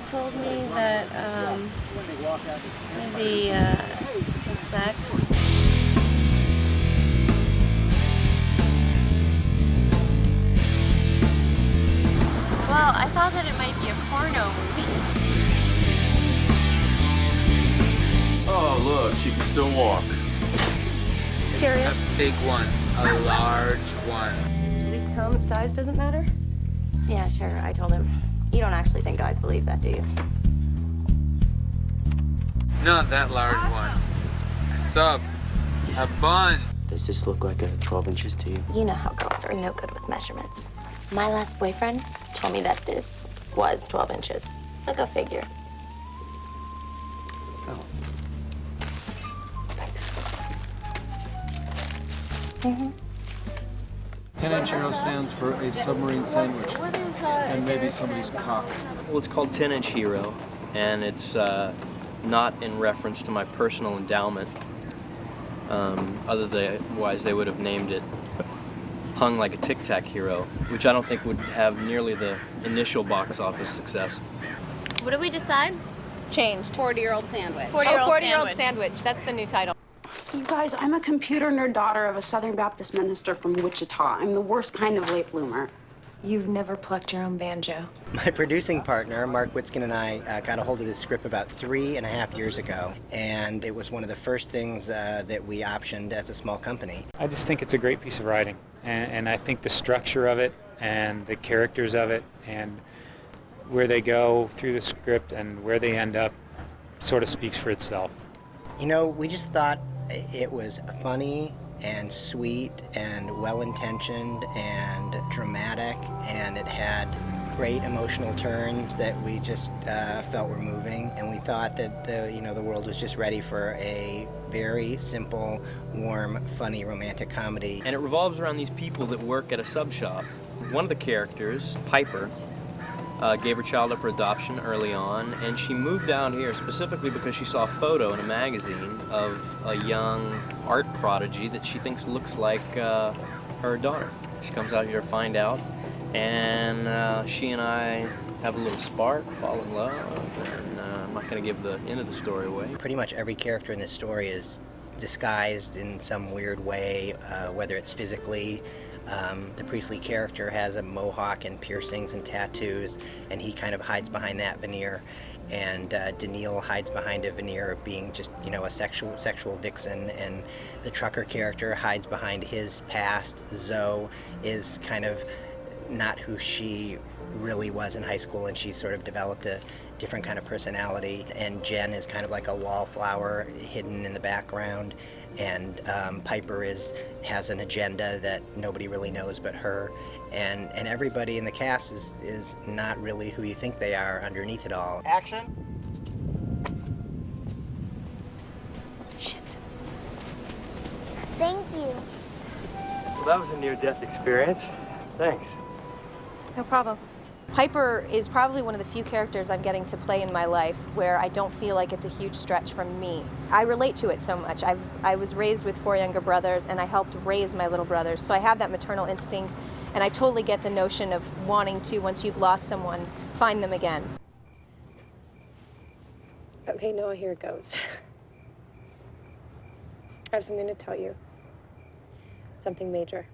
told me that maybe some sex. Well, I thought that it might be a porno movie. Oh, look, she can still walk. Curious. A big one, a large one. At least tell him that size doesn't matter. Yeah, sure, I told him. You don't actually think guys believe that, do you? Not that large one. A sub. A bun. Does this look like a 12 inches to you? You know how girls are no good with measurements. My last boyfriend told me that this was 12 inches. So go figure. Oh. Thanks. 10-inch hero stands for a submarine sandwich and maybe somebody's cock. Well, it's called 10-inch hero, and it's not in reference to my personal endowment. Otherwise, they would have named it Hung Like a Tic Tac Hero, which I don't think would have nearly the initial box office success. What did we decide? Changed. 40-year-old sandwich. 40-year-old sandwich. That's the new title. You guys, I'm a computer nerd daughter of a Southern Baptist minister from Wichita. I'm the worst kind of late bloomer. You've never plucked your own banjo. My producing partner, Mark Witzkin, and I got a hold of this script about 3.5 years ago, and it was one of the first things that we optioned as a small company. I just think it's a great piece of writing, and I think the structure of it and the characters of it and where they go through the script and where they end up sort of speaks for itself. You know, we just thought it was funny and sweet and well-intentioned and dramatic, and it had great emotional turns that we just felt were moving, and we thought that the world was just ready for a very simple, warm, funny, romantic comedy. And it revolves around these people that work at a sub shop. One of the characters, Piper, gave her child up for adoption early on, and she moved down here specifically because she saw a photo in a magazine of a young art prodigy that she thinks looks like her daughter. She comes out here to find out, and she and I have a little spark, fall in love, and I'm not going to give the end of the story away. Pretty much every character in this story is disguised in some weird way, whether it's physically. The Priestley character has a mohawk and piercings and tattoos, and he kind of hides behind that veneer. And Daniil hides behind a veneer of being just, a sexual vixen. And the trucker character hides behind his past. Zoe is kind of not who she really was in high school, and she's sort of developed a different kind of personality. And Jen is kind of like a wallflower hidden in the background. And Piper has an agenda that nobody really knows but her. And everybody in the cast is not really who you think they are underneath it all. Action. Shit. Thank you. Well, that was a near-death experience. Thanks. No problem. Piper is probably one of the few characters I'm getting to play in my life where I don't feel like it's a huge stretch from me. I relate to it so much. I was raised with 4 younger brothers, and I helped raise my little brothers, so I have that maternal instinct, and I totally get the notion of wanting to, once you've lost someone, find them again. Okay, Noah, here it goes. I have something to tell you. Something major.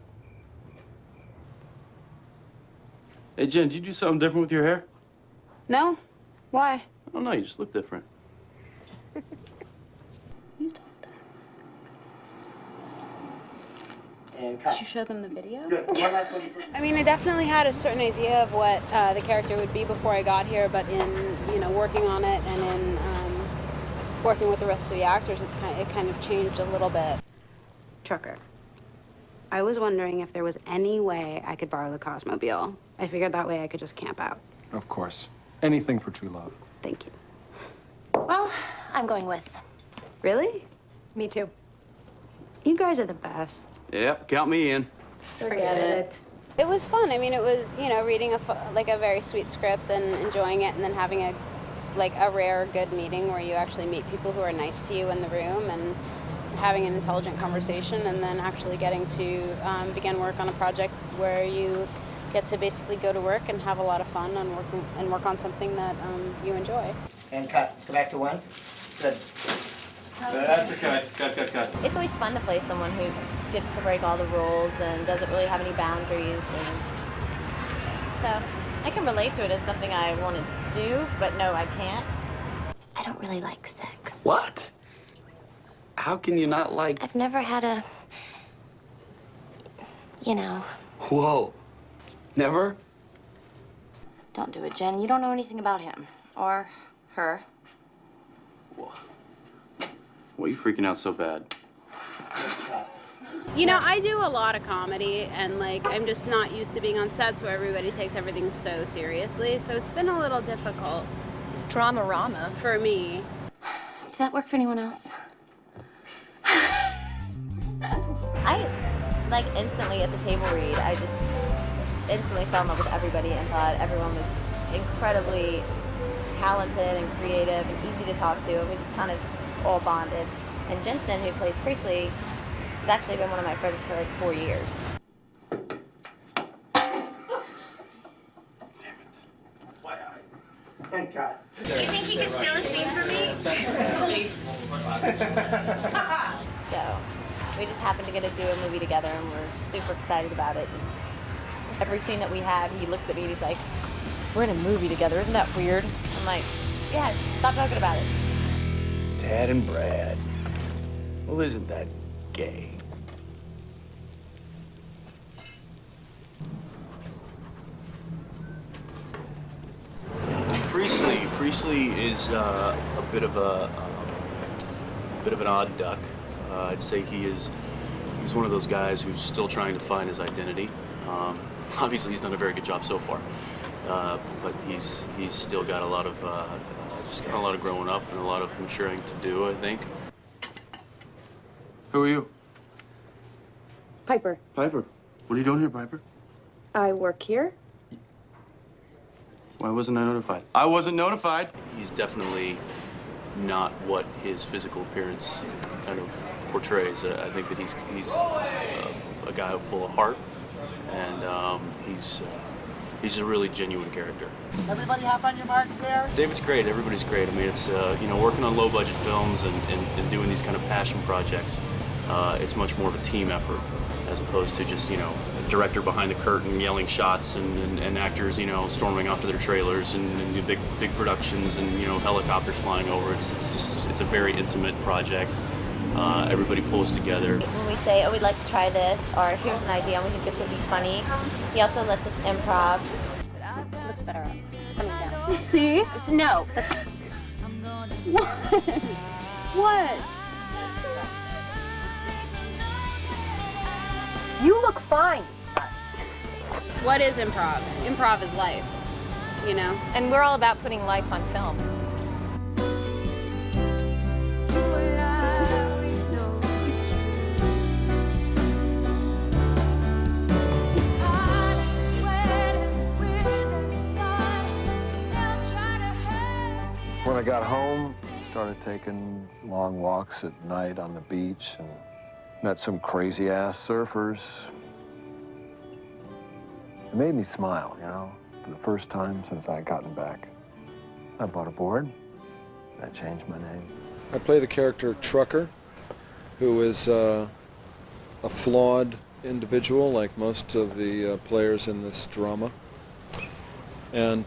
Hey, Jen, did you do something different with your hair? No? Why? I don't know, you just look different. You told them. And Did you show them the video? I mean, I definitely had a certain idea of what the character would be before I got here, but in working on it and in working with the rest of the actors, it kind of changed a little bit. Trucker. I was wondering if there was any way I could borrow the Cosmobile. I figured that way I could just camp out. Of course. Anything for true love. Thank you. Well, I'm going with. Really? Me too. You guys are the best. Yep, count me in. Forget it. It was fun. I mean, it was, reading a very sweet script and enjoying it, and then having a rare good meeting where you actually meet people who are nice to you in the room and having an intelligent conversation, and then actually getting to begin work on a project where you get to basically go to work and have a lot of fun and work on something that you enjoy. And cut. Let's go back to one. Good. That's okay. Cut. It's always fun to play someone who gets to break all the rules and doesn't really have any boundaries. And so I can relate to it as something I want to do, but no, I can't. I don't really like sex. What? How can you not like... I've never had a, you know. Whoa. Never? Don't do it, Jen. You don't know anything about him. Or her. Why are you freaking out so bad? You know, I do a lot of comedy, and like I'm just not used to being on sets where everybody takes everything so seriously, so it's been a little difficult. Drama-rama. For me. Does that work for anyone else? I, like, instantly at the table read, I just instantly fell in love with everybody and thought everyone was incredibly talented and creative and easy to talk to, and we just kind of all bonded. And Jensen, who plays Priestley, has actually been one of my friends for like 4 years. And cut. Do you think you could steal a scene from me? So we just happened to get to do a movie together, and we're super excited about it. And every scene that we have, he looks at me and he's like, "We're in a movie together, isn't that weird?" I'm like, "Yes, stop talking about it." Dad and Brad. Well, isn't that gay? Priestley is a bit of an odd duck. I'd say he's one of those guys who's still trying to find his identity. Obviously, he's done a very good job so far, but he's still got a lot of growing up and a lot of maturing to do, I think. Who are you? Piper. Piper. What are you doing here, Piper? I work here. Why wasn't I notified? I wasn't notified. He's definitely not what his physical appearance kind of portrays. I think that he's a guy full of heart, and he's a really genuine character. Everybody hop on your marks there. David's great. Everybody's great. I mean, it's working on low-budget films and doing these kind of passion projects. It's much more of a team effort as opposed to just a director behind the curtain yelling shots and actors storming off to their trailers and big productions and helicopters flying over. It's a very intimate project. Everybody pulls together. When we say, "Oh, we'd like to try this," or "Here's an idea and we think this would be funny," he also lets us improv. Looks better up. Coming down. See? No. What? What? You look fine. What is improv? Improv is life, And we're all about putting life on film. When I got home, I started taking long walks at night on the beach and met some crazy-ass surfers. It made me smile, for the first time since I had gotten back. I bought a board. I changed my name. I play the character Trucker, who is a flawed individual, like most of the players in this drama. And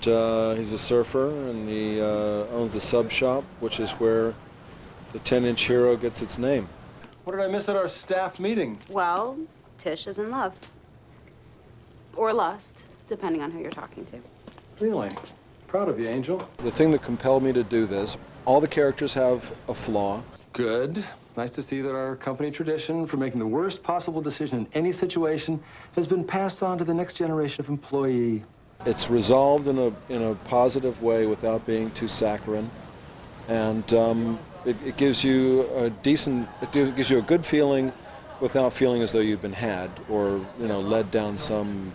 he's a surfer, and he owns a sub shop, which is where the 10-inch hero gets its name. What did I miss at our staff meeting? Well, Tish is in love. Or lust, depending on who you're talking to. Really? Proud of you, Angel. The thing that compelled me to do this, all the characters have a flaw. Good. Nice to see that our company tradition for making the worst possible decision in any situation has been passed on to the next generation of employee. It's resolved in a positive way without being too saccharine, and it gives you a gives you a good feeling without feeling as though you've been had or led down some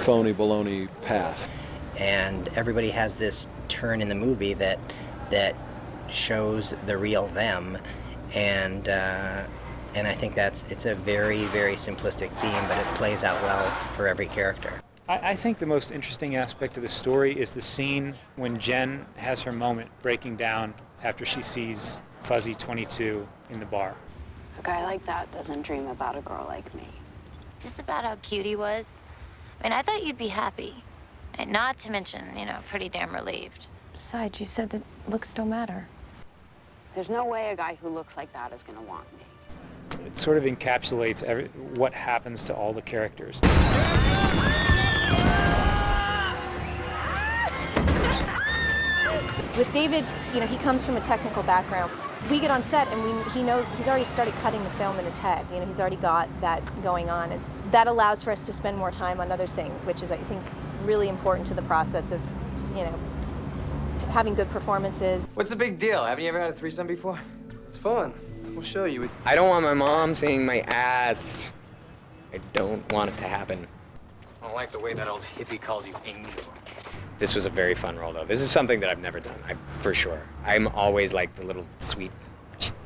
phony baloney path. And everybody has this turn in the movie that shows the real them, and I think it's a very, very simplistic theme, but it plays out well for every character. I think the most interesting aspect of the story is the scene when Jen has her moment breaking down after she sees Fuzzy 22 in the bar. A guy like that doesn't dream about a girl like me. Is this about how cute he was? I mean, I thought you'd be happy. And not to mention, you know, pretty damn relieved. Besides, you said that looks don't matter. There's no way a guy who looks like that is gonna want me. It sort of encapsulates what happens to all the characters. With David, you know, he comes from a technical background. We get on set and he knows, he's already started cutting the film in his head. You know, he's already got that going on. And that allows for us to spend more time on other things, which is, I think, really important to the process of, you know, having good performances. What's the big deal? Haven't you ever had a threesome before? It's fun. We'll show you. I don't want my mom seeing my ass. I don't want it to happen. I don't like the way that old hippie calls you Angel. This was a very fun role, though. This is something that I've never done, for sure. I'm always like the little sweet,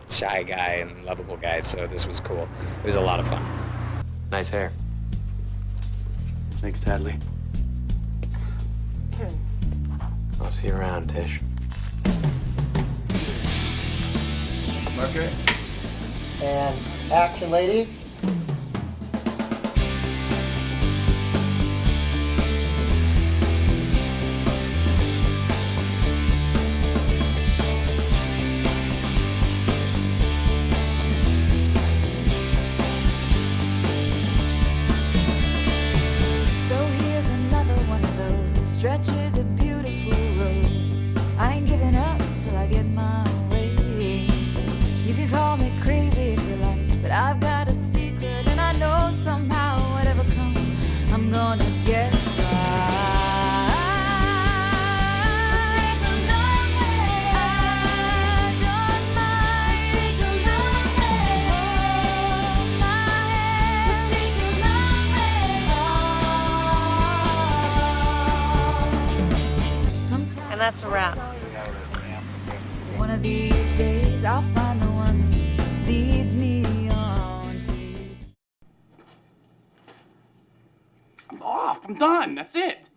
shy guy and lovable guy, so this was cool. It was a lot of fun. Nice hair. Thanks, Tadley. I'll see you around, Tish. Mercury. And action, ladies. So here's another one of those stretches of beautiful road. I ain't giving up till I get my way. You can call me crazy if you like, but I've got a secret, and I know somehow whatever comes, I'm gonna get right. Take a long way. I don't mind. Take a long way. Hold my hand. Take a long way. Sometimes And that's a wrap. one of these days I'll find the one that leads me on to. I'm off. I'm done. That's it.